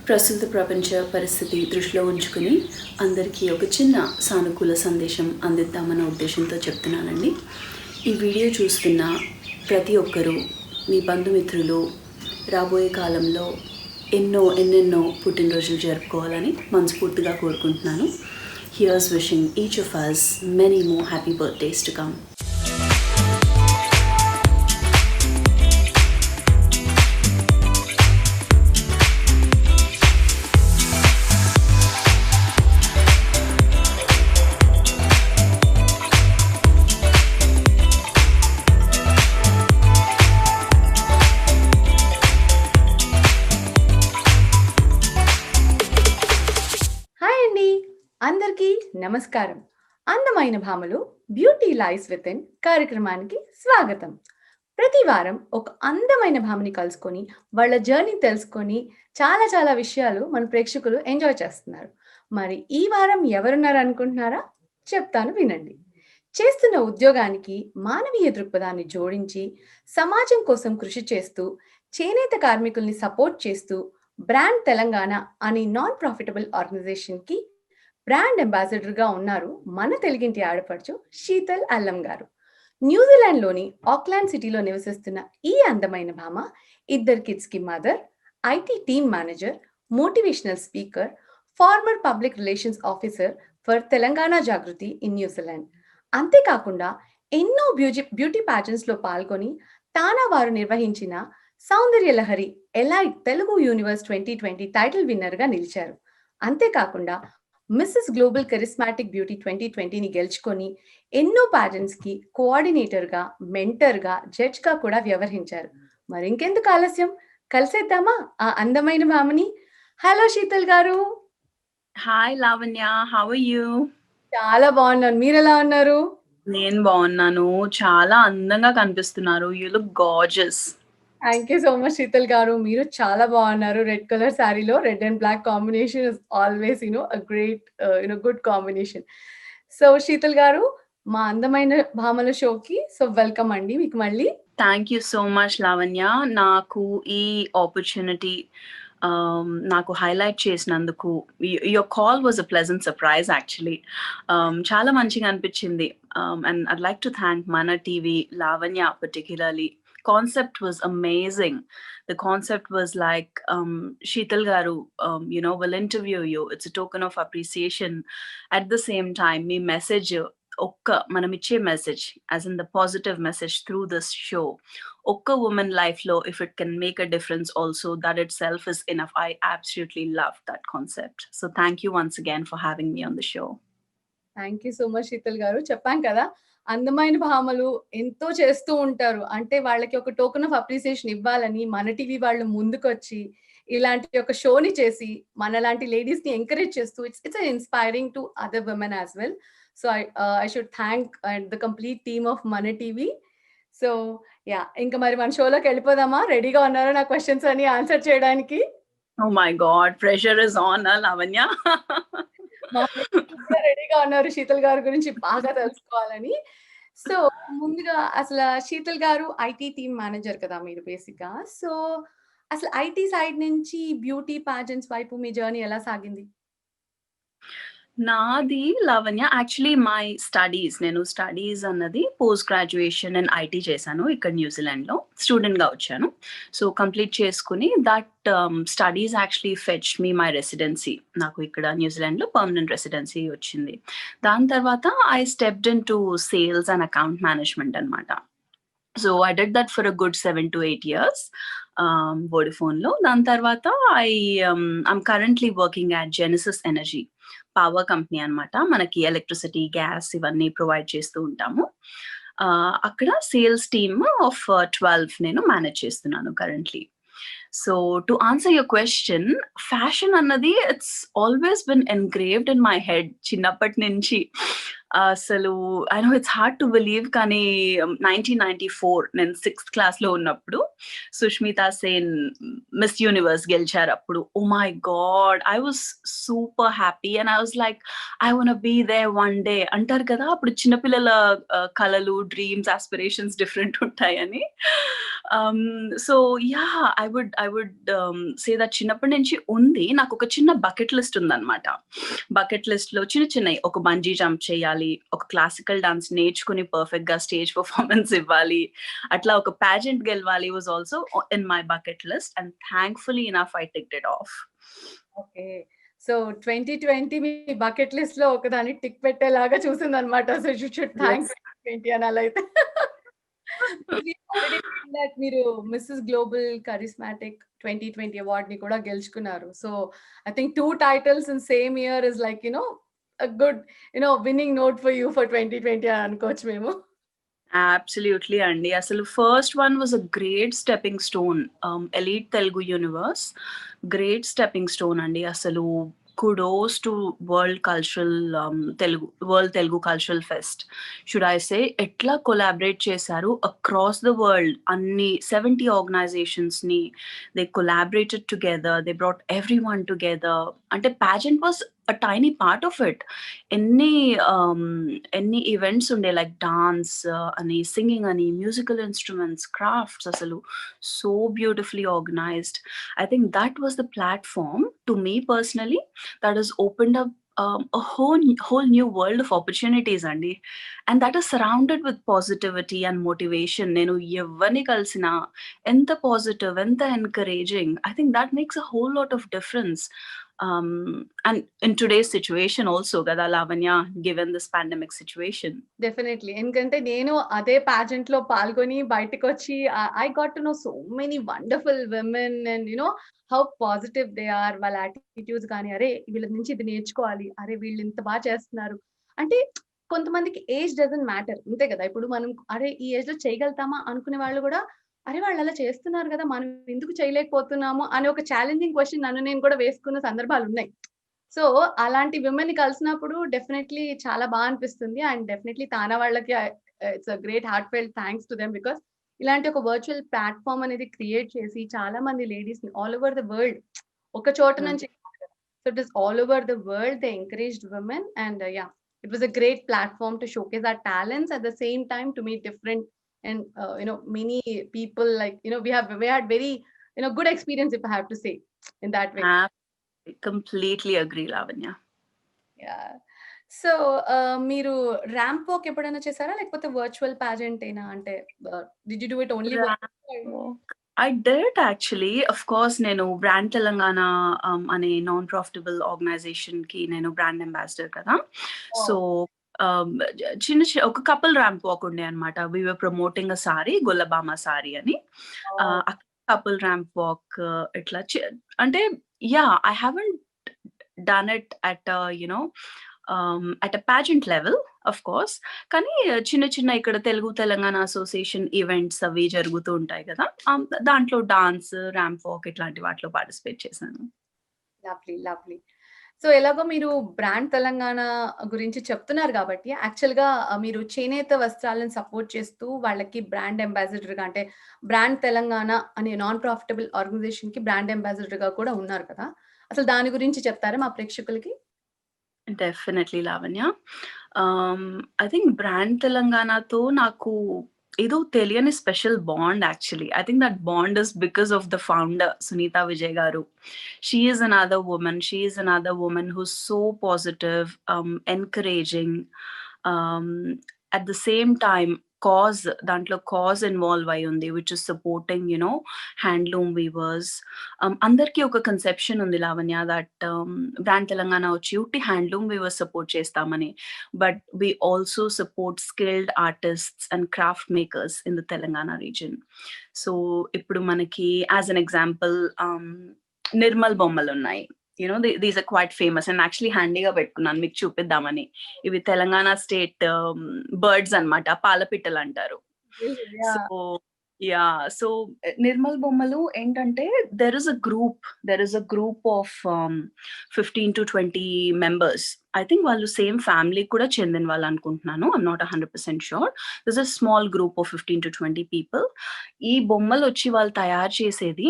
ప్రస్తుత ప్రపంచ పరిస్థితి దృష్టిలో ఉంచుకుని అందరికీ ఒక చిన్న సానుకూల సందేశం అందిద్దామన్న ఉద్దేశంతో చెప్తున్నానండి. ఈ వీడియో చూస్తున్న ప్రతి ఒక్కరూ మీ బంధుమిత్రులు రాబోయే కాలంలో ఎన్నెన్నో పుట్టినరోజులు జరుపుకోవాలని మనస్ఫూర్తిగా కోరుకుంటున్నాను. Here's wishing each of us many more happy birthdays to come. అందరికీ నమస్కారం. అందమైన భామలు బ్యూటీ లైఫ్ విత్ ఇన్ కార్యక్రమానికి స్వాగతం. ప్రతి వారం ఒక అందమైన భామని కలుసుకొని వాళ్ళ జర్నీ తెలుసుకొని చాలా విషయాలు మన ప్రేక్షకులు ఎంజాయ్ చేస్తున్నారు. మరి ఈ వారం ఎవరున్నారు అనుకుంటున్నారా? చెప్తాను వినండి. చేస్తున్న ఉద్యోగానికి మానవీయ దృక్పథాన్ని జోడించి సమాజం కోసం కృషి చేస్తూ చేనేత కార్మికుల్ని సపోర్ట్ చేస్తూ బ్రాండ్ తెలంగాణ అనే నాన్ ప్రాఫిటబుల్ ఆర్గనైజేషన్కి బ్రాండ్ అంబాసిడర్ గా ఉన్నారు మన తెలుగింటి ఆడపడుచు శీతల్ అల్లం గారు. న్యూజిలాండ్లోని ఆక్లాండ్ సిటీలో నివసిస్తున్న ఈ అందమైన భామ 2 కిడ్స్ కి mother, IT team manager, motivational speaker, former public relations officer for Telangana Jagruthi in New Zealand. అంతేకాకుండా ఎన్నో బ్యూటీ ప్యాజెంట్స్ లో పాల్గొని తానా వారు నిర్వహించిన Soundarya Lahari elite Telugu universe 2020 title winner గా నిలిచారు. అంతేకాకుండా మిస్సెస్ గ్లోబల్ కరిస్మాటిక్ బ్యూటీ 2020ని గెలుచుకొని ఎన్నో ప్యాజెంట్స్ కి కోఆర్డినేటర్ గా, మెంటర్ గా, జడ్జ్ గా కూడా వ్యవహరించారు. మరి ఇంకెందుకు ఆలస్యం, కలిసేద్దామా ఆ అందమైన భామని. Hello Sheetal garu. Hi Lavanya, how are you? చాలా బాగున్నాను, మీరు ఎలా ఉన్నారు? నేను బాగున్నాను, చాలా అందంగా కనిపిస్తున్నారు. You look gorgeous. Thank you so much Sheetal garu, మీరు చాలా బాగున్నారు. రెడ్ కలర్ శారీలో red and black combination is always a great good combination. So Sheetal garu, మా అందమైన భామల షోకి వెల్కమ్ అండి మీకు మళ్ళీ. Thank you so much Lavanya, నాకు ఈ ఆపర్చునిటీ నాకు హైలైట్ చేసినందుకు. Your call was a pleasant surprise actually. చాలా మంచిగా అనిపించింది. And I'd like to thank మన TV, Lavanya particularly. Concept was amazing. The concept was like, Sheetal garu, will interview you. It's a token of appreciation. At the same time, me message okka manam iche message, as in the positive message through this show. Okka woman life lo, if it can make a difference also, that itself is enough. I absolutely love that concept. So thank you once again for having me on the show. Thank you so much Sheetal గారు. చెప్పాం కదా, అందమైన భామలు ఎంతో చేస్తూ ఉంటారు. అంటే వాళ్ళకి ఒక టోకెన్ ఆఫ్ అప్రిసియేషన్ ఇవ్వాలని మన టీవీ వాళ్ళు ముందుకొచ్చి ఇలాంటి ఒక షోని చేసి మనలాంటి లేడీస్ ని ఎంకరేజ్ చేస్తూ it's inspiring to other women as well. So I should thank the complete team of మన టీవీ. సో యా, ఇంకా మరి మన షోలోకి వెళ్ళిపోదామా? రెడీగా ఉన్నారా నా క్వశ్చన్స్ అని ఆన్సర్ చేయడానికి? Oh my God, pressure is on, Lavanya. రెడీగా ఉన్నారు శీతల్ గారి గురించి బాగా తెలుసుకోవాలని. సో ముందుగా అసలు శీతల్ గారు ఐటీ టీమ్ మేనేజర్ కదా మీరు బేసిక్ గా. సో అసలు ఐటీ సైడ్ నుంచి బ్యూటీ ప్యాజెంట్స్ వైపు మీ జర్నీ ఎలా సాగింది? నాది లావణ్య యాక్చువల్లీ మై స్టడీస్, నేను స్టడీస్ అన్నది పోస్ట్ గ్రాడ్యుయేషన్ అండ్ ఐటీ చేశాను ఇక్కడ న్యూజిలాండ్లో. స్టూడెంట్గా వచ్చాను. సో కంప్లీట్ చేసుకుని that studies actually fetch me my residency. నాకు ఇక్కడ న్యూజిలాండ్లో పర్మనెంట్ రెసిడెన్సీ వచ్చింది. దాని తర్వాత I stepped in to sales and account management అనమాట. So I did that for a good 7 to 8 years వోడాఫోన్లో. దాని తర్వాత I'm currently working at Genesis energy, power company అనమాట. మనకి ఎలక్ట్రిసిటీ, గ్యాస్ ఇవన్నీ ప్రొవైడ్ చేస్తూ ఉంటాము. అక్కడ సేల్స్ టీమ్ ఆఫ్ 12 నేను మేనేజ్ చేస్తున్నాను currently. So to answer your question, fashion అన్నది it's always been engraved in my head చిన్నప్పటి నుంచి. అసలు I know it's hard to believe, కానీ 1994 నేను 6th క్లాస్‌లో ఉన్నప్పుడు సుష్మితా సేన్ మిస్ యూనివర్స్ గెలిచారు అప్పుడు. Oh my god! I was super happy and I was like I want be there one day అంటారు కదా! అప్పుడు చిన్న పిల్లల కలలు, డ్రీమ్స్, ఆస్పిరేషన్స్ డిఫరెంట్ ఉంటాయని. So yeah! I would say that చిన్నప్పటి నుంచి ఉంది. నాకొక చిన్న బకెట్ లిస్ట్ ఉందన్నమాట. బకెట్ లిస్ట్‌లో చిన్నయి ఒక బంజీ జంప్ చేయాలి, ఒక క్లాసికల్ డాన్స్ నేర్చుకొని పర్ఫెక్ట్‌గా స్టేజ్ పెర్ఫార్మన్స్ ఇవ్వాలి, అట్లా ఒక పాజెంట్ గెలవాలి was also in my bucket list and thankfully enough I ticked it off. Okay. So 2020 మీ బకెట్ లిస్ట్‌లో ఒకదాన్ని టిక్ పెట్టేలాగా చూసిందన్నమాట. So you should thank yes. 2020 అనాలైతే. మీరు మిసెస్ గ్లోబల్ కరిస్మాటిక్ 2020 అవార్డ్‌ని కూడా గెలుచుకున్నారు. So I think 2 titles in same year is like a good winning note for you for 2020 అని అనుకోవచ్చు మేము. అబ్సల్యూట్‌లీ అండి. అసలు first one was a great stepping stone. Elite Telugu universe great stepping stone అండి. అసలు kudos to world Telugu cultural fest should I say. ఎట్లా collaborate చేశారు across the world, అన్ని 70 ఆర్గనైజేషన్స్‌ని they collaborated together, they brought everyone together. అంటే pageant was a tiny part of it. ఎన్ని ఎన్ని events ఉండే లైక్ డాన్స్ అని, సింగింగ్ అని, మ్యూజికల్ ఇన్స్ట్రుమెంట్స్, క్రాఫ్ట్స్, అసలు so beautifully organised. I think that was the platform to me personally that has opened up a whole new world of opportunities అండి. And that is surrounded with positivity and motivation. నేను ఎవరిని కలిసినా ఎంత positive, ఎంత encouraging, I think that makes a whole lot of difference. And in today's situation also కదా లావణ్య, given this pandemic situation. Definitely. ఎందుకంటే నేను అదే పాజెంట్‌లో పాల్గొని బయటకొచ్చి I got to know so many wonderful women and how positive they are. వాళ్ళ attitudes గాని, అరే వీళ్ళ నుంచి ఇది నేర్చుకోవాలి, అరే వీళ్ళు ఇంత బాగా చేస్తున్నారు. అంటే కొంతమందికి ఏజ్ డజంట్ మ్యాటర్. అంతే కదా! ఇప్పుడు మనం అరే ఈ ఏజ్‌లో చేయగలుగుతామా అనుకునే వాళ్ళు కూడా, అరే వాళ్ళు అలా చేస్తున్నారు కదా! మనం ఎందుకు చేయలేకపోతున్నాము అనే ఒక ఛాలెంజింగ్ క్వెషన్ నన్ను నేను కూడా వేసుకున్న సందర్భాలున్నాయి. సో అలాంటి విమెన్‌ని కలిసినప్పుడు డెఫినెట్‌లీ చాలా అనిపిస్తుంది. అండ్ డెఫినెట్‌లీ తానా వాళ్ళకి it's a great heart felt thanks to them. Because ఇలాంటి ఒక వర్చువల్ ప్లాట్‌ఫార్మ్ అనేది క్రియేట్ చేసి చాలా మంది లేడీస్‌ని ఆల్ ఓవర్ ద వరల్డ్, ఒక చోట Hmm. నుంచి so it is all over the world they encouraged women and it was a great platform to showcase our talents at the same time to meet different and many people like we had very good experience, if I have to say, in that way. Completely agree, Lavanya. Yeah! So మీరు ramp walk ఎప్పుడైనా చేసారా? లేకపోతే virtual pageant ఏనా? అంటే did you do it only I did actually. Of course, నేను brand Telangana అనే non profitable organisation కి నేను బ్రాండ్ అంబాసిడర్ కదా. సో చిన్న ఒక కపుల్ ర్యాంప్ వాక్ ఉండే అనమాట. వి వర్ ప్రమోటింగ్ అ సారీ, గొల్లబామ సారీ అని. కపుల్ ర్యాంప్ వాక్ ఇట్లా అంటే I haven't done it at at a pageant level, of course. కానీ చిన్న ఇక్కడ తెలుగు తెలంగాణ అసోసియేషన్ ఈవెంట్స్ అవి జరుగుతూ ఉంటాయి కదా, దాంట్లో డాన్స్, ర్యాంప్ వాక్ ఇట్లాంటి వాటిలో పార్టిసిపేట్ చేశాను. లవ్లీ. సో ఎలాగో మీరు బ్రాండ్ తెలంగాణ గురించి చెప్తున్నారు కాబట్టి యాక్చువల్‌గా మీరు చేనేత వస్త్రాలను సపోర్ట్ చేస్తూ వాళ్ళకి బ్రాండ్ అంబాసిడర్‌గా, అంటే బ్రాండ్ తెలంగాణ అనే నాన్ ప్రాఫిటబుల్ ఆర్గనైజేషన్‌కి బ్రాండ్ అంబాసిడర్‌గా కూడా ఉన్నారు కదా! అసలు దాని గురించి చెప్తారా మా ప్రేక్షకులకి? Definitely Lavanya. I think brand తెలంగాణతో నాకు ఏదో తెలియని special bond actually. I think that bond is because of the founder Sunitha Vijay గారు. She is another woman whose so positive, encouraging, at the same time దాంట్లో కాజ్ ఇన్వాల్వ్ అయి ఉంది, which is supporting handloom weavers. అందరికీ ఒక conception ఉంది Lavanya that brand Telangana వచ్చి ఉట్టి handloom weavers support చేస్తామని, but we also support skilled artists and craft makers in the Telangana reason. So ఇప్పుడు మనకి యాజ్ అన్ ఎగ్జాంపుల్ నిర్మల్ బొమ్మలు ఉన్నాయి. these are quite famous and actually హ్యాండీగా పెట్టుకున్నాను మీకు చూపిద్దామని. ఇవి తెలంగాణ స్టేట్ బర్డ్స్ అన్నమాట, పాలపిట్టలు అంటారు. సో సో నిర్మల్ బొమ్మలు ఏంటంటే there is a group of 15 to 20 members. I think వాళ్ళు సేమ్ ఫ్యామిలీ కూడా చెందిన వాళ్ళు అనుకుంటున్నాను. I'm not 100% sure. This a small group of 15 to 20 people. ఈ బొమ్మలు వచ్చి వాళ్ళు తయారు చేసేది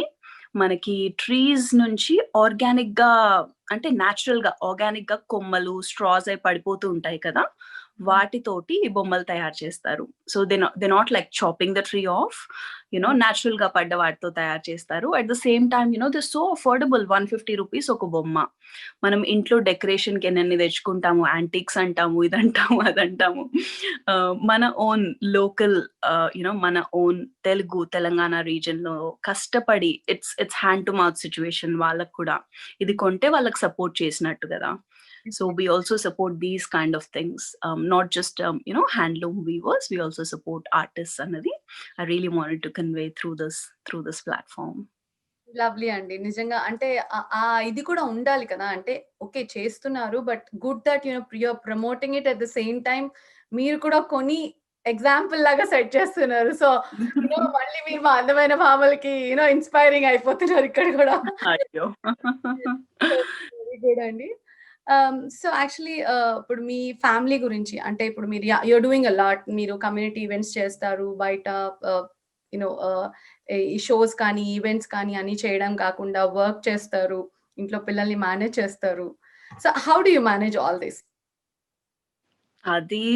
మనకి ట్రీస్ నుంచి ఆర్గానిక్ గా, అంటే న్యాచురల్ గా ఆర్గానిక్ గా కొమ్మలు స్ట్రాస్ అయి పడిపోతూ ఉంటాయి కదా, వాటితోటి ఈ బొమ్మలు తయారు చేస్తారు. So they not like chopping the tree of, natural గా పడ్డ వాటితో తయారు చేస్తారు. At the same time they so affordable. 150 rupees ఒక బొమ్మ. మనం ఇంట్లో డెకరేషన్ కి ఎన్ని తెచ్చుకుంటాము, యాంటిక్స్ అంటాము, ఇదంటాము, అదంటాము. మన ఓన్ లోకల్, మన ఓన్ తెలంగాణ రీజన్ లో కష్టపడి it's hand to mouth situation. వాళ్ళకు కూడా ఇది కొంటే వాళ్ళకి సపోర్ట్ చేసినట్టు కదా. So we also support these kind of things, not just handloom weavers. We also support artists. Anadi, I really wanted to convey through this platform. Lovely అండి. నిజంగా అంటే ఇది కూడా ఉండాలి కదా! అంటే ఓకే చేస్తున్నారు. But good that you are promoting it at the same time మీరు కూడా కొని ఎగ్జాంపుల్ లాగా సెట్ చేస్తున్నారు. సో మళ్ళీ మీరు మా అందమైన భామలకి ఇన్స్పైరింగ్ అయిపోతున్నారు ఇక్కడ కూడా. అయ్యో. వెరీ గుడ్ అండి. సో యాక్చువల్లీ ఇప్పుడు మీ ఫ్యామిలీ గురించి అంటే ఇప్పుడు మీరు యూఆర్ డూయింగ్ అ లాట్. మీరు కమ్యూనిటీ ఈవెంట్స్ చేస్తారు. బయట ఈ షోస్ కానీ, ఈవెంట్స్ కానీ అన్ని చేయడం కాకుండా వర్క్ చేస్తారు. ఇంట్లో పిల్లల్ని మేనేజ్ చేస్తారు. So how do you manage all this? అది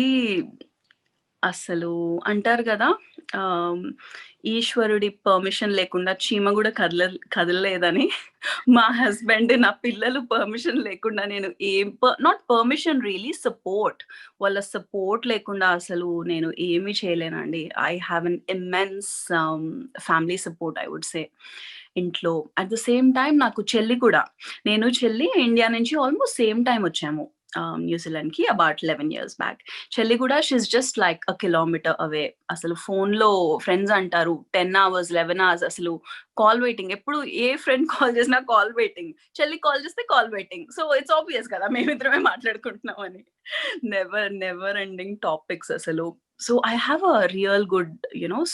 అసలు అంటారు కదా, ఈశ్వరుడి పర్మిషన్ లేకుండా చీమ కూడా కదలలేదని. మా హస్బెండ్, నా పిల్లలు పర్మిషన్ లేకుండా నేను నాట్ పర్మిషన్, రియలీ సపోర్ట్. వాళ్ళ సపోర్ట్ లేకుండా అసలు నేను ఏమీ చేయలేనండి. I have an immense family support, I would say, ఇంట్లో. అట్ ద సేమ్ టైం నాకు చెల్లి కూడా, చెల్లి ఇండియా నుంచి ఆల్మోస్ట్ సేమ్ టైం వచ్చాము న్యూజిలాండ్ కి, అబౌట్ 11 years బ్యాక్. చెల్లి కూడా she's just like a kilometre away. అసలు ఫోన్ లో ఫ్రెండ్స్ అంటారు 10 hours 11 hours అసలు కాల్ వెయిటింగ్. ఎప్పుడు ఏ ఫ్రెండ్ కాల్ చేసినా కాల్ వెయిటింగ్. చెల్లి కాల్ చేస్తే call waiting. So it's obvious కదా మేమిద్దరమే మాట్లాడుకుంటున్నాం అని. నెవర్ ఎండింగ్ టాపిక్స్ అసలు. So I have a real good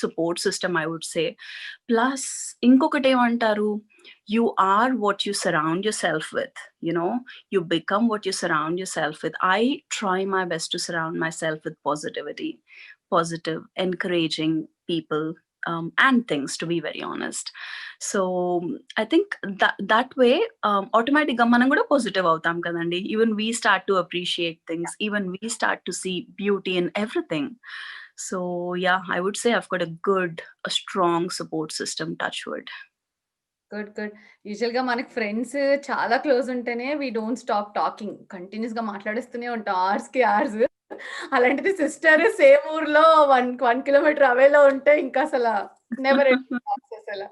support system, I would say. Plus inkokate emantaru, you are what you surround yourself with. You become what you surround yourself with. I try my best to surround myself with positive, encouraging people and things, to be very honest. So I think that way automatically manam kuda positive avtam kadandi. Even we start to appreciate things, even we start to see beauty in everything. So yeah, I would say I've got a strong support system, touch wood. Good. యూజువల్‌గా మనకి friends చాలా close ఉంటేనే we don't stop talking. కంటిన్యూస్‌గా మాట్లాడేస్తూనే ఉంటాం అవర్స్‌కి hours. అలాంటిది sister same ఊర్లో 1 kilometer అవేలో ఉంటే ఇంకా అసల నెవర్ ఎండింగ్ టాక్స్ అసల.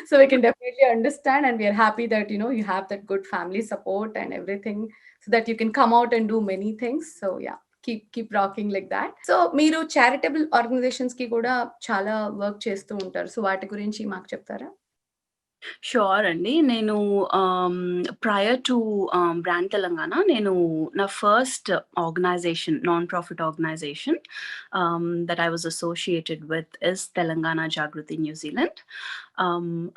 So we can definitely understand and we are happy that you have that good family support and everything so that you can come out and do many things. So yeah, keep rocking like that. So మీరు charitable organisations కి కూడా చాలా work చేస్తూ ఉంటారు. So వాటి గురించి మాకు చెప్తారా? షూర్ అండి. నేను ప్రయర్ టు బ్రాండ్ తెలంగాణ, నేను నా first organisation, non profit organisation that I was associated with is Telangana Jagruthi New Zealand.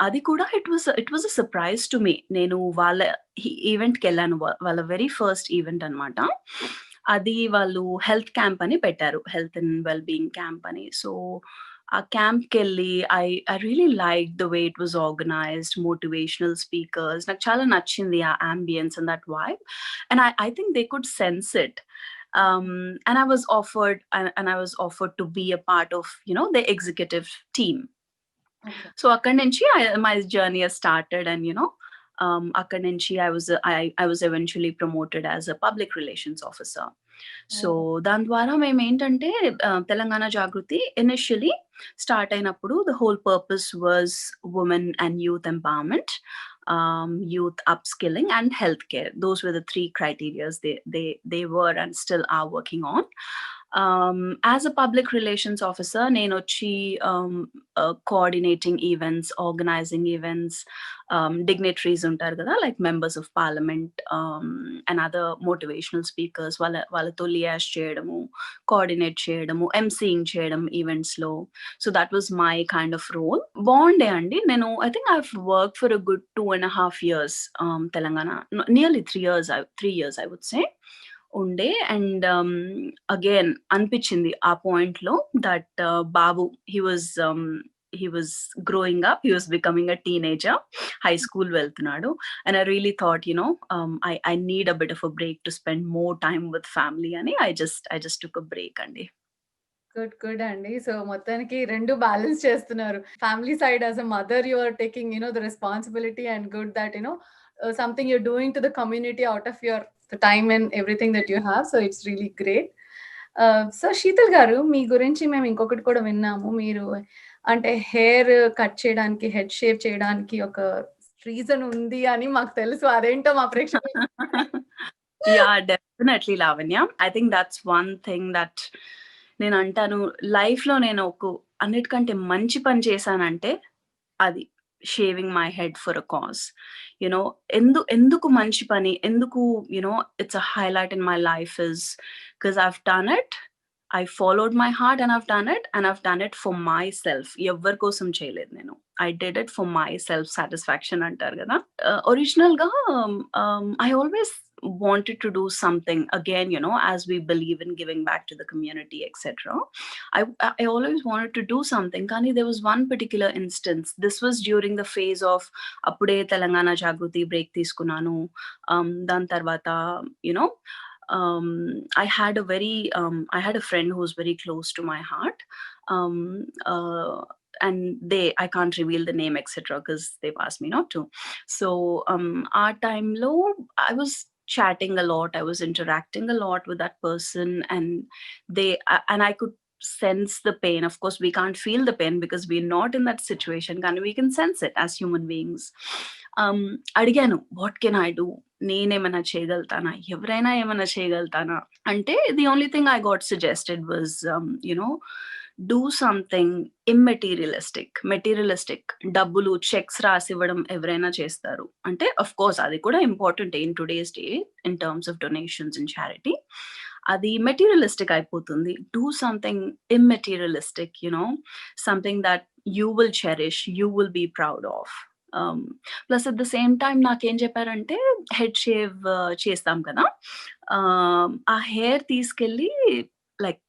అది కూడా it was a surprise to me. నేను వాళ్ళ ఈవెంట్కి వెళ్ళాను, వాళ్ళ వెరీ ఫస్ట్ ఈవెంట్ అనమాట. అది వాళ్ళు హెల్త్ క్యాంప్ అని పెట్టారు, health and well being camp అని. సో ఆ క్యాంప్కి వెళ్ళి I really like the way it was organised, motivational speakers. నాకు చాలా నచ్చింది ఆ ambience and that vibe. And I think they could sense it. And I was offered to be a part of the executive team. Okay. So akkadi nunchi my journey has started, and akkadi nunchi I was eventually promoted as a public relations officer. So దాని ద్వారా మేము ఏంటంటే తెలంగాణ జాగృతి initially start అయినప్పుడు the whole purpose was women and youth empowerment, youth upskilling and healthcare. Those were the 3 criteria they were and still are working on. As a public relations officer, నేను వచ్చి coordinating events, organizing events, dignitaries ఉంటారు కదా, like members of parliament, and other motivational speakers, వాళ్ళతో liaise చేయడము, coordinate చేయడము, emceeing చేయడం events లో. So that was my kind of role. బాగుండే అండి. నేను I think I've worked for a good 2.5 years, Telangana, nearly 3 years I would say. ఉండే. And again అనిపించింది ఆ పాయింట్ లో that Babu he was growing up, he was becoming a teenager, high school వెళ్తున్నాడు, and I really thought, I need a bit of a break to spend more time with family అని I just took a break అండి. Good అండి. So మొత్తానికి 2 balance చేస్తున్నారు. Family side as a mother you are taking the responsibility and good that something you're doing to the community out of your time and everything that you have. So it's really great. So Sheetal గారు, మీ గురించి మేము ఇంకొకటి కూడా విన్నాము. మీరు అంటే hair cut చేయడానికి, హెడ్ షేవ్ చేయడానికి ఒక రీజన్ ఉంది అని మాకు తెలుసు. అదేంటో మా ప్రేక్షకులు Yeah, definitely, Lavanya. I think that's one thing that నేను అంటాను, లైఫ్లో నేను అన్నిటికంటే మంచి పని చేశానంటే అది shaving my head for a cause. ఎందుకు మంచి పని, ఎందుకు it's a highlight in my life is because I've done it, I followed my heart and I've done it for myself. ఎవ్వరి కోసం చేయలేదు నేను. I did it for my self satisfaction అంటారు కదా. Original గా I always wanted to do something again, as we believe in giving back to the community, etc. I always wanted to do something. Kani there was one particular instance. This was during the phase of appude Telangana Jagruti break తీసుకున్నాను. దాని తర్వాత I had a friend who was very close to my heart, and I can't reveal the name, etc., because they've asked me not to. So our time low, I was chatting a lot, I was interacting a lot with that person, and I could sense the pain. Of course we can't feel the pain because we're not in that situation, and we can sense it as human beings. అడిగాను, what can I do? నేనేమైనా చేయగలుగుతానా, ఎవరైనా ఏమైనా చేయగలుగుతానా అంటే the only thing I got suggested was do something materialistic. డబ్బులు checks రాసివ్వడం ఎవరైనా చేస్తారు అంటే, of course అది కూడా important in today's day in terms of donations and charity. అది మెటీరియలిస్టిక్ అయిపోతుంది. Do something immaterialistic, something that you will cherish, you will be proud of. Plus at the same time నాకేం చెప్పారంటే, head shave చేస్తాం కదా, ఆ hair తీసుకెళ్ళి like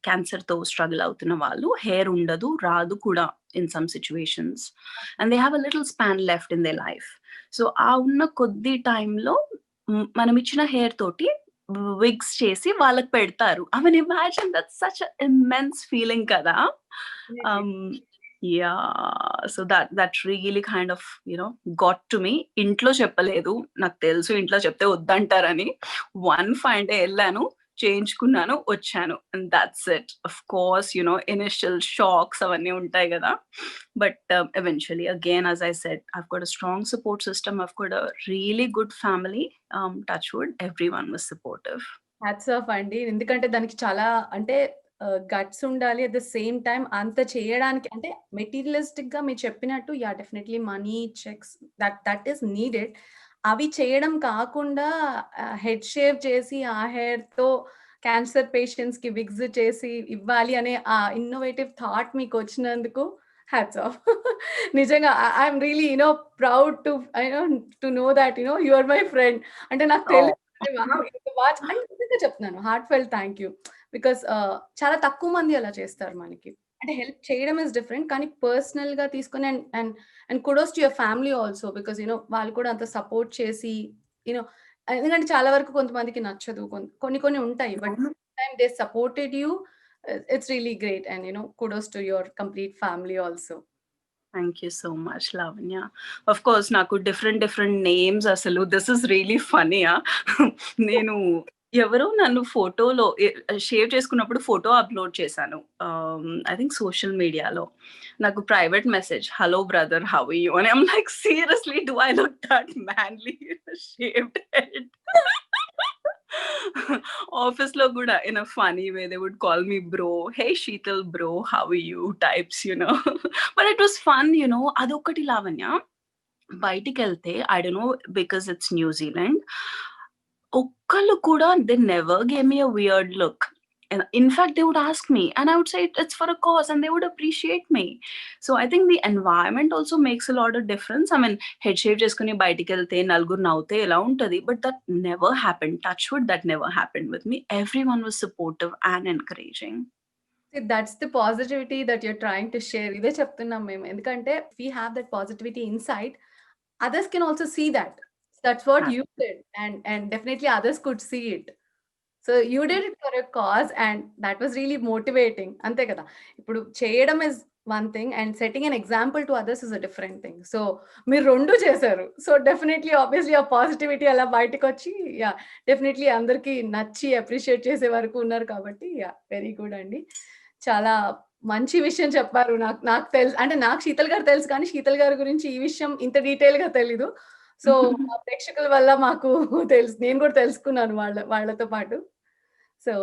క్యాన్సర్తో struggle అవుతున్న వాళ్ళు, హెయిర్ ఉండదు, రాదు కూడా in some situations, and they have a little span left in they life. So ఆ ఉన్న కొద్ది టైంలో మనం ఇచ్చిన హెయిర్ తోటి విగ్స్ చేసి వాళ్ళకి పెడతారు. I mean, imagine that's such an immense feeling కదా. So that really kind of got to me. ఇంట్లో చెప్పలేదు, నాకు తెలుసు ఇంట్లో చెప్తే వద్దంటారని. వన్ ఫైన్ డే వెళ్ళాను, చేయించుకున్నాను, వచ్చాను, and that's it. Of course, initial shocks అవన్నీ ఉంటాయి కదా, but eventually, again, as I said, I've got a strong support system, I've got a really good family, touch wood, everyone was supportive. Hats off అండి. ఎందుకంటే దానికి చాలా అంటే guts ఉండాలి. At the same time అంత చేయడానికి అంటే మెటీరియలిస్టిక్ గా మీరు చెప్పినట్టు, definitely money, checks, that is needed. అవి చేయడం కాకుండా హెడ్ షేవ్ చేసి ఆ హెయిర్ తో క్యాన్సర్ పేషెంట్స్ కి విగ్స్ చేసి ఇవ్వాలి అనే ఆ ఇన్నోవేటివ్ థాట్ మీకు వచ్చినందుకు హ్యాట్స్ ఆఫ్. నిజంగా I'm really proud to know that you are my friend. అంటే నాకు తెలుసు నిజంగా చెప్తున్నాను, heart felt thank you. Because చాలా తక్కువ మంది అలా చేస్తారు మనకి. అంటే హెల్ప్ చేయడం ఇస్ డిఫరెంట్, కానీ పర్సనల్ గా తీసుకుని and kudos to your family also, because వాళ్ళు కూడా అంత సపోర్ట్ చేసి ఎందుకంటే చాలా వరకు కొంతమందికి నచ్చదు, కొన్ని ఉంటాయి, but time they supported you. It's really great, and kudos to your complete family also. Thank you so much, Lavanya. Of course, naku different names asalu. This is really funny. నేను ఎవరో నన్ను ఫోటోలో షేవ్ చేసుకున్నప్పుడు ఫోటో అప్లోడ్ చేశాను, I think social మీడియాలో. నాకు private message, hello brother, how are you అని. I'm like, seriously, do I look that manly shaved head? office lo kuda in a funny way they would call me bro, hey Sheetal bro, how are you types, but it was fun. Adokati Lavanya, బయటికి వెళ్తే I don't know because it's New Zealand, ఒక్కళ్ళు కూడా they never gave me a weird look. In fact, they would ask me, and I would say it's for a cause, and they would appreciate me. So I think the environment also makes a lot of difference. I mean, head shave cheskoni bayitiki velte nalguru navute ela untadi, but that never happened. Touch wood, that never happened with me. Everyone was supportive and encouraging. See, that's the positivity that you're trying to share. ఇదే చెప్తున్నాం మేము. ఎందుకంటే we have that positivity inside. Others can also see that. That's what you did, and definitely others could see it. So you did it for a cause, and that was really motivating. అంతే కదా. ఇప్పుడు చేయడం is one thing, and setting an example to others is a different thing. So మీరు రెండు చేశారు. So definitely obviously ఆ positivity అలా బయటకు వచ్చి డెఫినెట్లీ అందరికీ నచ్చి అప్రిషియేట్ చేసే వరకు ఉన్నారు కాబట్టి వెరీ గుడ్ అండి. చాలా మంచి విషయం చెప్పారు. నాకు తెలుసు, అంటే నాకు శీతల్ గారు తెలుసు, కానీ శీతల్ గారి గురించి ఈ విషయం ఇంత డీటెయిల్‌గా తెలీదు. సో మా ప్రేక్షకుల వల్ల మాకు తెలుసు. నేను కూడా తెలుసుకున్నాను వాళ్ళతో పాటు. సో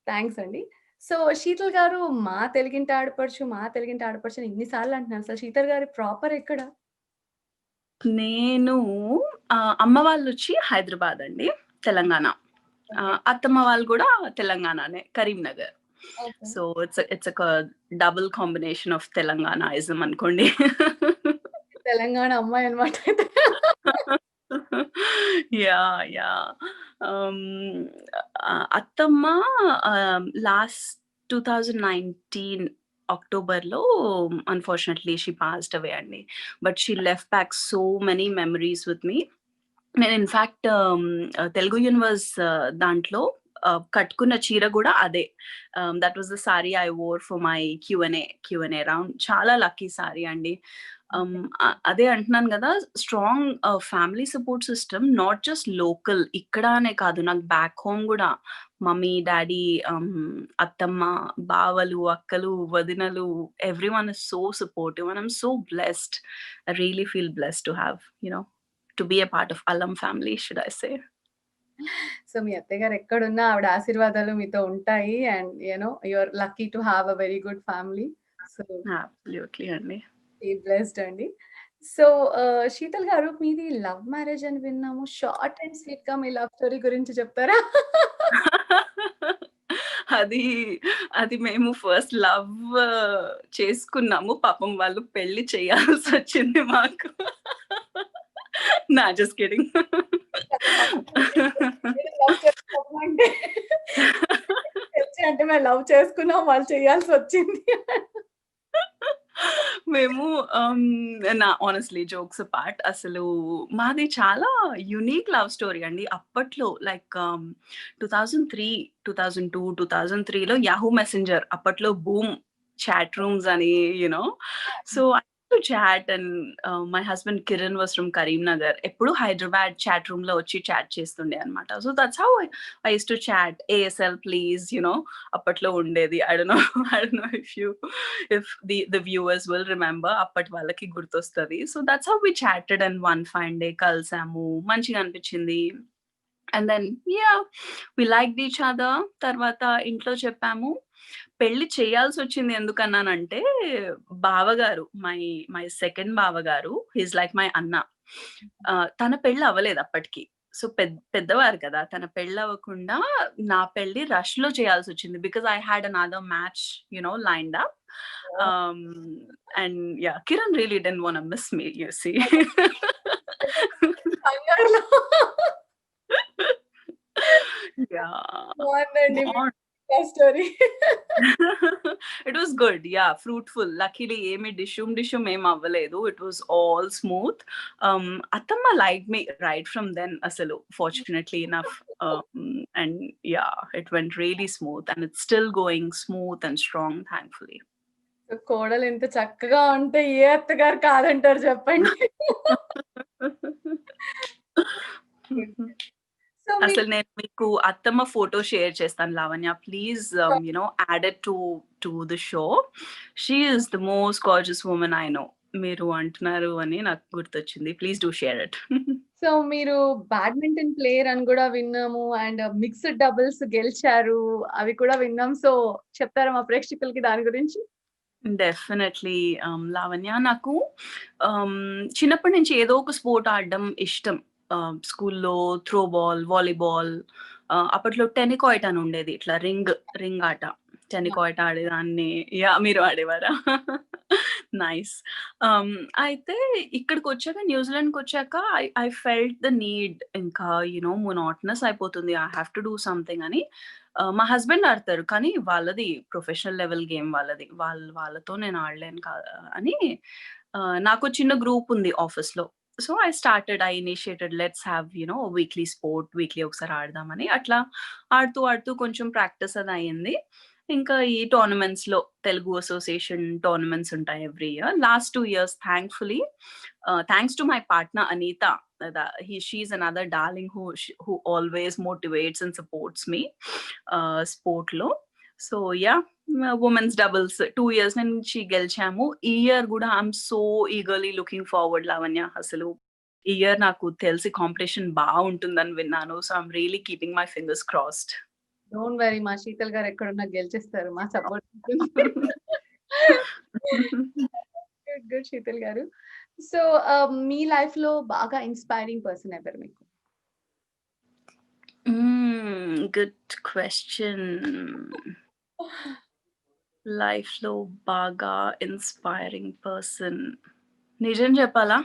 థాంక్స్ అండి. సో శీతల్ గారు మా తెలుగింటి ఆడపడుచు అని ఇన్ని సార్లు అంటున్నారు. అసలు శీతల్ గారి ప్రాపర్ ఎక్కడ? నేను అమ్మ వాళ్ళొచ్చి హైదరాబాద్ అండి, తెలంగాణ. అత్తమ్మ వాళ్ళు కూడా తెలంగాణనే, Karimnagar. So it's a double combination of Telanganaism అనుకోండి. తెలంగాణ అమ్మాయి అన్నమాట. యా అత్తమ్మ లాస్ట్ 2019 అక్టోబర్లో అన్ఫార్చునేట్లీ షీ పాస్డ్ అవే అండి. But she left back so many memories with me. నేను ఇన్ఫాక్ట్ తెలుగు యూనివర్స్ దాంట్లో కట్టుకున్న చీర కూడా అదే. That was the sari I wore for my Q&A round. చాలా లక్కీ సారీ అండి. అదే అంటున్నాను కదా, strong family support system, not just local ఇక్కడ అనే కాదు, నాకు బ్యాక్ హోమ్ కూడా మమ్మీ డాడీ, అత్తమ్మ, బావలు, అక్కలు, వదినలు, everyone is so supportive and I'm so blessed. I really feel blessed to have to be a part of Allam family, should I say. సో మీ అత్తయ్య గారు ఎక్కడున్నా ఆవిడ ఆశీర్వాదాలు మీతో ఉంటాయి, and you are lucky to have a very good family. So absolutely అండి, బీ బ్లెస్డ్ అండి. సో శీతల్ గారు, మీది లవ్ మ్యారేజ్ అని విన్నాము. షార్ట్ అండ్ స్వీట్ గా మీ లవ్ స్టోరీ గురించి చెప్తారా? అది మేము ఫస్ట్ లవ్ చేసుకున్నాము, పాపం వాళ్ళు పెళ్లి చేయాల్సి వచ్చింది మాకు. నా జస్ట్ కిడింగ్. అంటే మేము లవ్ చేసుకున్నాం, వాళ్ళు చేయాల్సి వచ్చింది. మేము ఆనెస్ట్లీ జోక్స్ అపార్ట్, అసలు మాది చాలా యునీక్ లవ్ స్టోరీ అండి. అప్పట్లో లైక్ 2003, 2002, 2003లో యాహూ మెసెంజర్ అప్పట్లో బూమ్, చాట్ రూమ్స్ అని so to chat, and my husband Kiran was from Karimnagar. ఎప్పుడు హైదరాబాద్ చాట్ రూమ్ లో వచ్చి చాట్ చేస్తుండే అనమాట. So that's how I used to chat. ASL please, అప్పట్లో ఉండేది. I don't know if the viewers will remember, అప్పటి వాళ్ళకి గుర్తొస్తుంది. So that's how we chatted, and one fine day కలిసాము, మంచిగా అనిపించింది. And then we liked each other. తర్వాత ఇంట్లో చెప్పాము. పెళ్లి చేయాల్సి వచ్చింది ఎందుకన్నానంటే, బావగారు, మై సెకండ్ బావగారు, హీస్ లైక్ మై అన్న. తన పెళ్ళి అవ్వలేదు అప్పటికి. సో పెద్దవారు కదా, తన పెళ్ళి అవ్వకుండా నా పెళ్లి రష్ లో చేయాల్సి వచ్చింది, because I had another match lined up. And Kiran really didn't want to miss me, you see. Story. It was good, fruitful. Luckily ఏమి డిషుమ్ ఏం అవ్వలేదు. It was all smooth. అత్తమ్మ liked me right from then అసలు, fortunately enough. And it went really smooth, and it's still going smooth and strong, thankfully. కోడలు ఎంత చక్కగా ఉంటే ఏ అత్తగారు కాదంటారు చెప్పండి. అసలు నేను మీకు అత్తమ్మ ఫోటో షేర్ చేస్తాను Lavanya, please add it to the show. She is the most gorgeous woman I know. మీరు అంటున్నారు అని నాకు గుర్తొచ్చింది. Please do share it. So మీరు బ్యాడ్మింటన్ ప్లేయర్ అని కూడా విన్నాము. అండ్ మిక్స్డ్ డబుల్స్ గెలిచారు. అవి కూడా విన్నాం. సో చెప్తారా మా ప్రేక్షకులకి దాని గురించి? డెఫినెట్లీ. లావణ్య, నాకు చిన్నప్పటి నుంచి ఏదో ఒక స్పోర్ట్ ఆడడం ఇష్టం. స్కూల్లో త్రో బాల్, వాలీబాల్, అప్పట్లో టెన్నికాయిట్ అని ఉండేది. ఇట్లా రింగ్ ఆట. టెన్నికాయిట్ ఆడేదాన్ని. యాహ్! మీరు ఆడేవారా? నైస్. అయితే ఇక్కడికొచ్చాక, న్యూజిలాండ్‌కొచ్చాక ఐ ఫెల్ట్ ద నీడ్, ఇంకా మొనోటనస్ అయిపోతుంది. I have to do something అని. మా హస్బెండ్ ఆడతారు. కానీ వాళ్ళది ప్రొఫెషనల్ లెవెల్ గేమ్ వాళ్ళది. వాళ్ళతో నేను ఆడలేను అని నాకో చిన్న గ్రూప్ ఉంది ఆఫీస్‌లో. So, I initiated let's have weekly sport. Weekly ఒకసారి ఆడదామని. అట్లా ఆడుతూ కొంచెం ప్రాక్టీస్ అది అయింది. ఇంకా ఈ టోర్నమెంట్స్‌లో తెలుగు అసోసియేషన్ టోర్నమెంట్స్ ఉంటాయి every year. Last 2 years thankfully, thanks to my partner Anitha, she's another darling who always motivates and supports me స్పోర్ట్‌లో. So yeah! Women's doubles 2 years నుంచి గెలిచాము. ఈ ఇయర్ గూడా I'm so eagerly looking forward Lavanya. అసలు ఈ year నాకు తెలిసి కాంపిటీషన్ బావుంటుందని విన్నాను. So, I'm really keeping my fingers crossed. Don't worry, మా శీతల్ గారు ఎక్కడున్నా గెలిచేస్తారు. మా సపోర్ట్ గుడ్, గుడ్ శీతల్ గారు. సో మీ లైఫ్‌లో బాగా ఇన్‌స్పైరింగ్ పర్సన్ ఎవరు మీకు? Good question. లైఫ్‌లో బాగా ఇన్‌స్పైరింగ్ పర్సన్. నిజం చెప్పాలా?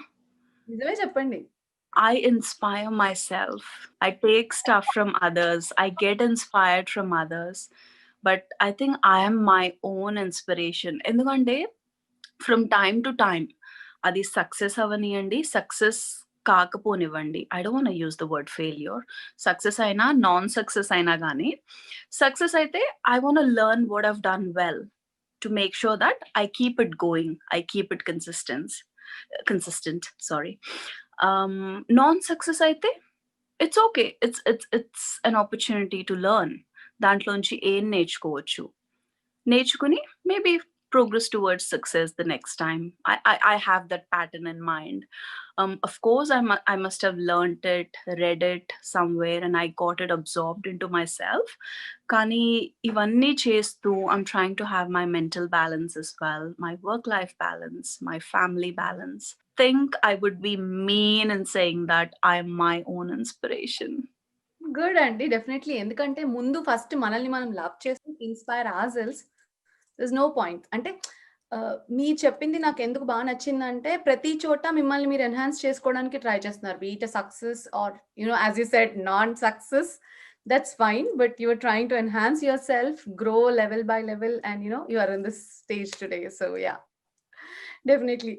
నిజమే చెప్పండి. I inspire myself. I take stuff from others. I get inspired from others. But I think I am my own inspiration. ఎందుకంటే ఫ్రమ్ టైమ్ టు టైమ్ అది సక్సెస్ అవ్వనియండి, సక్సెస్ కాకపోనివ్వండి. I don't want use the word failure. Success అయినా, non success అయినా గానీ, success అయితే I want learn what I've done well to make sure that I keep it going. I keep it consistent. Sorry. Non success అయితే it's okay. It's an opportunity to learn. దాంట్లోంచి ఏం నేర్చుకోవచ్చు. నేర్చుకుని maybe progress towards success the next time. I have that pattern in mind. Of course, I must have learnt it, read it somewhere, and I got it absorbed into myself. Kani ivanni chestu, I'm trying to have my mental balance as well, my work-life balance, my family balance. Think I would be mean in saying that I'm my own inspiration. Good అండి. Definitely. ఎందుకంటే ముందు first మనల్ని మనం love చేసి inspire ourselves. There is no point. అంటే మీరు చెప్పింది నాకెందుకు బా నచ్చిందంటే, ప్రతి చోట మిమ్మల్ని మీరు ఎన్హాన్స్ చేసుకోవడానికి ట్రై చేస్తున్నారు. Be it a success or as you said non success, that's fine. But you are trying to enhance yourself, grow level by level, and you are in this stage today. So yeah! Definitely.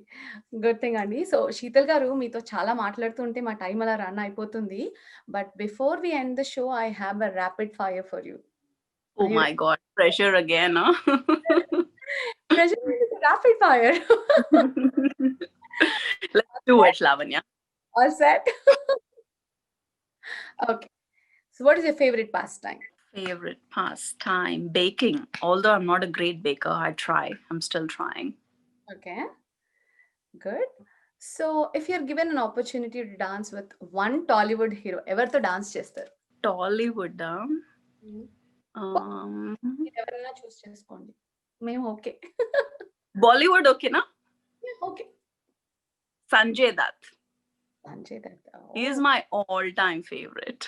Good thing అండి. So Sheetal గారు, మీతో చాలా మాట్లాడుతుంటే మా time అలా run అయిపోతుంది. But before we end the show, I have a rapid fire for you. Oh my God, pressure again, huh? Pressure is rapid fire. Let's do it, Lavanya. All set? Okay. So what is your favorite pastime? Favorite pastime? Baking. Although I'm not a great baker, I try. I'm still trying. Okay. Good. So if you're given an opportunity to dance with one Tollywood hero, ఎవరితో dance చేస్తారు? Tollywood, ఎవరైనా చూస్ చేసుకోండి. మేము okay. Bollywood ఓకేనా? Okay. Sanjay Dutt. Sanjay Dutt. He is my all-time favorite.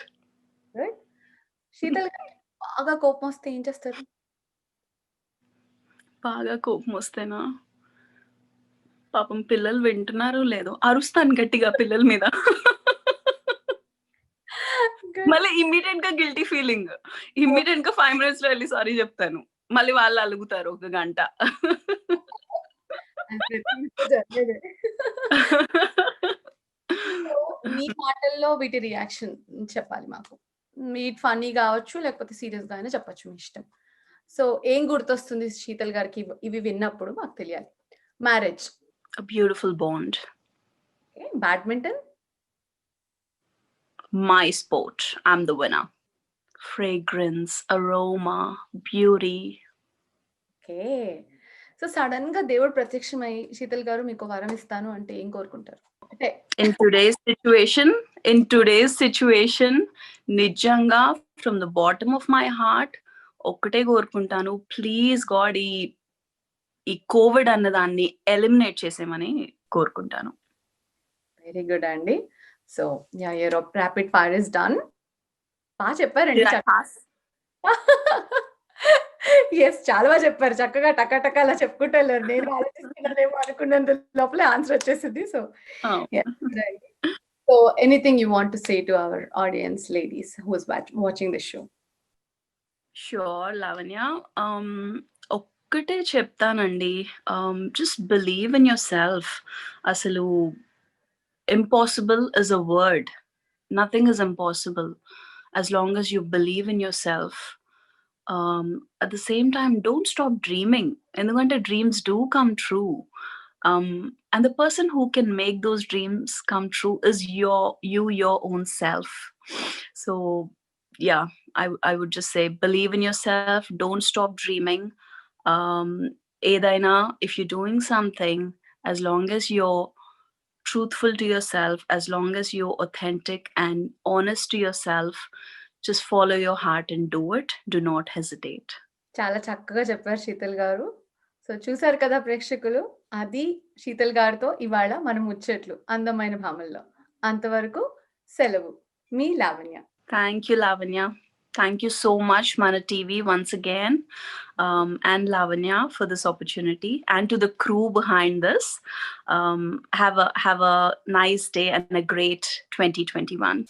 Good. Sheetal గారు, బాగా కోపం వస్తే ఏం చేస్తారు? బాగా కోపం వస్తేనా, పాపం పిల్లలు వింటున్నారో లేదో అరుస్తాను గట్టిగా పిల్లల మీద. మళ్ళీ ఇమ్మీడియట్ గా గిల్టీ ఫీలింగ్. ఇమ్మీడియట్ గా 5 minutes లో వెళ్ళి సారీ చెప్తాను. మళ్ళీ వాళ్ళు అలుగుతారు ఒక గంట. మీ మాటల్లో వీటి రియాక్షన్ చెప్పాలి మాకు. మీట్ ఫన్నీ కావచ్చు, లేకపోతే సీరియస్ గా అయినా చెప్పొచ్చు, మీ ఇష్టం. సో ఏం గుర్తొస్తుంది శీతల్ గారికి ఇవి విన్నప్పుడు మాకు తెలియాలి. Marriage. A beautiful bond. Okay. Badminton. My sport. I'm the winner. Fragrance, aroma, beauty. Okay. So sudden గా దేవుడు ప్రత్యక్షమై శీతల్ గారు మీకు వరం ఇస్తాను అంటే ఏం కోరుకుంటారు? అంటే in today's situation నిజంగా from the bottom of my heart ఒక్కటే కోరుకుంటాను, ప్లీజ్ గాడ్ ఈ కోవిడ్ అన్నదాన్ని ఎలిమినేట్ చేసేమని కోరుకుంటాను. వెరీ గుడ్ అండి. So yeah your rapid fire is done. బాగా చెప్పారండి. Did I pass? ఎస్ చాలా బాగా చెప్పారు. చక్కగా టక అలా చెప్పుకుంటూ వెళ్ళారు. నేను ఆలోచిస్తున్నానేమో అనుకున్నంత లోపలే ఆన్సర్ వచ్చేసింది. So Oh. So anything you want to say to our audience ladies who is watching this show? Sure, Lavanya. ఒక్కటే చెప్తానండి, just believe in yourself. అసలు impossible is a word. Nothing is impossible as long as you believe in yourself. At the same time, don't stop dreaming. ఎందుకంటే dreams do come true. And the person who can make those dreams come true is your own self. So yeah, I would just say believe in yourself, don't stop dreaming. Edaina, if you're doing something, as long as you're truthful to yourself, as long as you're authentic and honest to yourself, just follow your heart and do it. Do not hesitate. చాలా చక్కగా చెప్పారు శీతల్ గారు. So చూసారు కదా ప్రేక్షకులు, అది శీతల్ గారితో ఇవాళ మనం ముచ్చట్లు అందమైన భామల్లో. అంతవరకు సెలవు. మీ Lavanya. Thank you, Lavanya. Thank you so much, Mana TV, once again, and Lavanya for this opportunity, and to the crew behind this. Have a nice day and a great 2021.